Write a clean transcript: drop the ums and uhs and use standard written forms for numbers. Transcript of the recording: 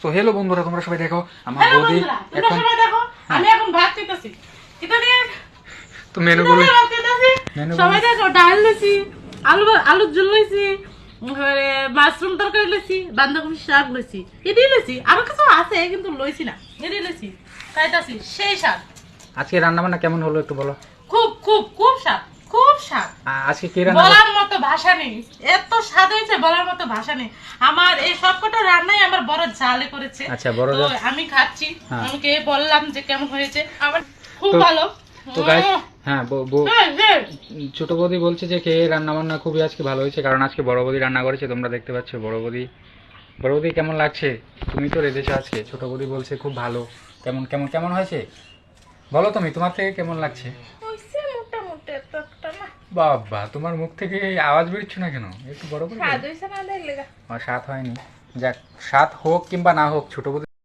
তো হ্যালো বন্ধুরা, তোমরা সবাই দেখো আমার হ্যালো বৌদি বন্ধুরা, তোমরা এখন সবাই দেখো, আমি এখন ভাত খেতেছি। এটা নিয়ে তো মেনুগুলো ভাত খেতেছি। মেনুগুলো- সবাই দেখো, ডাল লইছি, আলুর ঝোল লইছি, মাশরুম তরকারি লইছি, বাঁধাকপি শাক লইছি, এটাই লইছি। আরো কিছু আছে কিন্তু লইছি না, এটাই লইছি। খাইতাছি সেই স্বাদ। আজকে রান্না বান্না কেমন হলো একটু বলো। খুব খুব খুব স্বাদ, খুব স্বাদ। আজকে কি রান্না বলার মতো ভাষা নেই, এত স্বাদ হয়েছে বলার মতো ভাষা নেই। আমার এই সবকটা রান্নাই আমার বড় জালে করেছে। আচ্ছা, বড় তো জাল। আমি খাচ্ছি, হ্যাঁ। আমাকে বললাম যে কেমন হয়েছে, আমার খুব তো- ভালো। তো গাইস, হ্যাঁ হ্যাঁ, হ্যাঁ। ছোট বৌদি বলছে যে কে রান্না বান্না খুবই আজকে ভালো হয়েছে, কারণ আজকে বড় বৌদি রান্না করেছে। তোমরা দেখতে পাচ্ছ বড় বৌদি কেমন লাগছে? তুমি তো রেঁধেছো আজকে। ছোট বৌদি বলছে খুব ভালো। কেমন কেমন কেমন হয়েছে বলো তুমি, তোমার থেকে কেমন লাগছে? হইছে মোটামুটি, এত একটা না। বাবা, তোমার মুখ থেকে এই আওয়াজ বেরোচ্ছে না কেন? একটু বড় করে বলো। স্বাদ হইছে না দেখলে গা। আমার স্বাদ হয়নি। যাক, স্বাদ হোক কিংবা না হোক, ছোট বৌদি